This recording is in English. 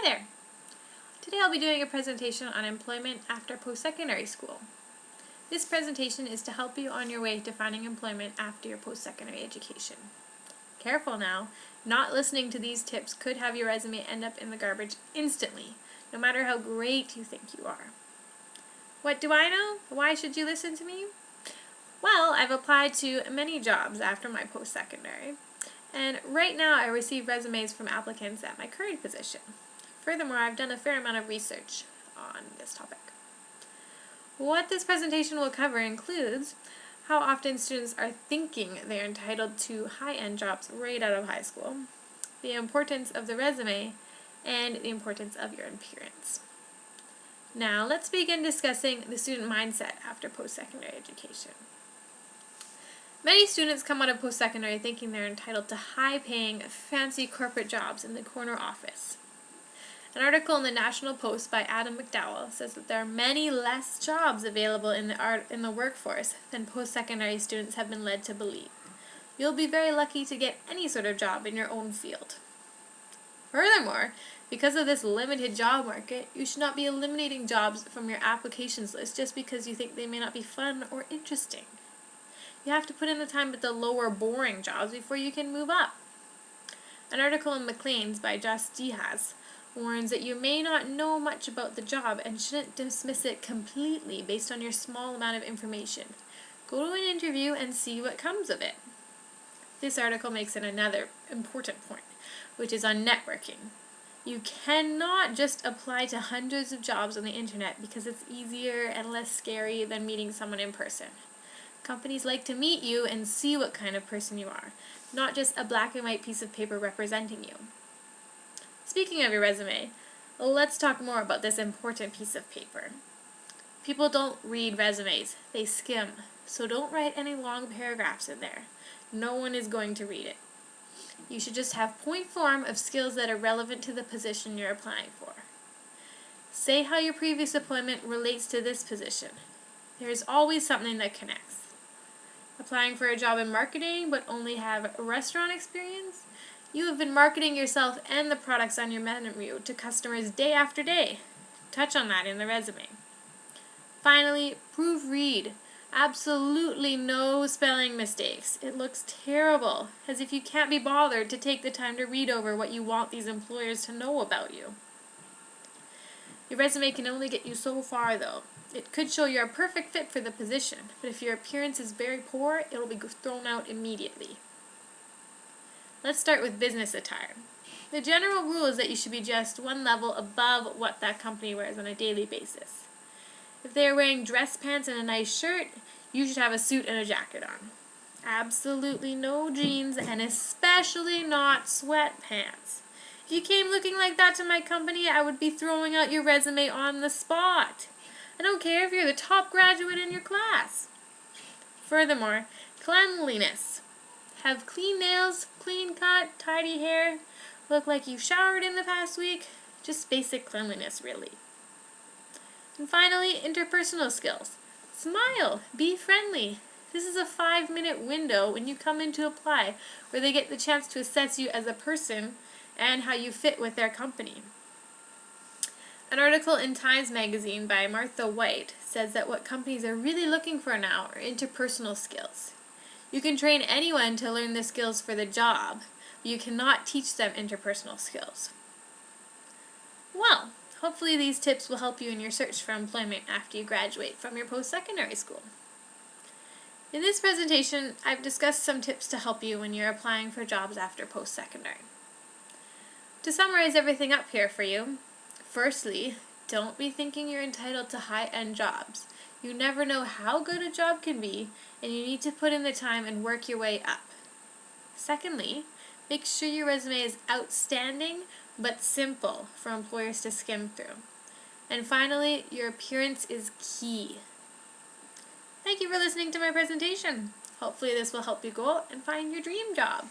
Hi there! Today I'll be doing a presentation on employment after post-secondary school. This presentation is to help you on your way to finding employment after your post-secondary education. Careful now, not listening to these tips could have your resume end up in the garbage instantly, no matter how great you think you are. What do I know? Why should you listen to me? Well, I've applied to many jobs after my post-secondary, and right now I receive resumes from applicants at my current position. Furthermore, I've done a fair amount of research on this topic. What this presentation will cover includes how often students are thinking they're entitled to high-end jobs right out of high school, the importance of the resume, and the importance of your appearance. Now, let's begin discussing the student mindset after post-secondary education. Many students come out of post-secondary thinking they're entitled to high-paying, fancy corporate jobs in the corner office. An article in the National Post by Adam McDowell says that there are many less jobs available in the workforce than post-secondary students have been led to believe. You'll be very lucky to get any sort of job in your own field. Furthermore, because of this limited job market, you should not be eliminating jobs from your applications list just because you think they may not be fun or interesting. You have to put in the time with the lower, boring jobs before you can move up. An article in Maclean's by Josh Diaz warns that you may not know much about the job and shouldn't dismiss it completely based on your small amount of information. Go to an interview and see what comes of it. This article makes it another important point, which is on networking. You cannot just apply to hundreds of jobs on the internet because it's easier and less scary than meeting someone in person. Companies like to meet you and see what kind of person you are, not just a black and white piece of paper representing you. Speaking of your resume, let's talk more about this important piece of paper. People don't read resumes, they skim, so don't write any long paragraphs in there. No one is going to read it. You should just have point form of skills that are relevant to the position you're applying for. Say how your previous employment relates to this position. There is always something that connects. Applying for a job in marketing but only have restaurant experience? You have been marketing yourself and the products on your menu to customers day after day. Touch on that in the resume. Finally, proofread. Absolutely no spelling mistakes. It looks terrible, as if you can't be bothered to take the time to read over what you want these employers to know about you. Your resume can only get you so far, though. It could show you're a perfect fit for the position, but if your appearance is very poor, it will be thrown out immediately. Let's start with business attire. The general rule is that you should be just one level above what that company wears on a daily basis. If they are wearing dress pants and a nice shirt, you should have a suit and a jacket on. Absolutely no jeans, and especially not sweatpants. If you came looking like that to my company, I would be throwing out your resume on the spot. I don't care if you're the top graduate in your class. Furthermore, cleanliness. Have clean nails, clean cut, tidy hair, look like you've showered in the past week. Just basic cleanliness, really. And finally, interpersonal skills. Smile, be friendly. This is a 5-minute window when you come in to apply, where they get the chance to assess you as a person and how you fit with their company. An article in Times Magazine by Martha White says that what companies are really looking for now are interpersonal skills. You can train anyone to learn the skills for the job, but you cannot teach them interpersonal skills. Well, hopefully these tips will help you in your search for employment after you graduate from your post-secondary school. In this presentation, I've discussed some tips to help you when you're applying for jobs after post-secondary. To summarize everything up here for you, firstly, don't be thinking you're entitled to high-end jobs. You never know how good a job can be, and you need to put in the time and work your way up. Secondly, make sure your resume is outstanding but simple for employers to skim through. And finally, your appearance is key. Thank you for listening to my presentation. Hopefully this will help you go out and find your dream job.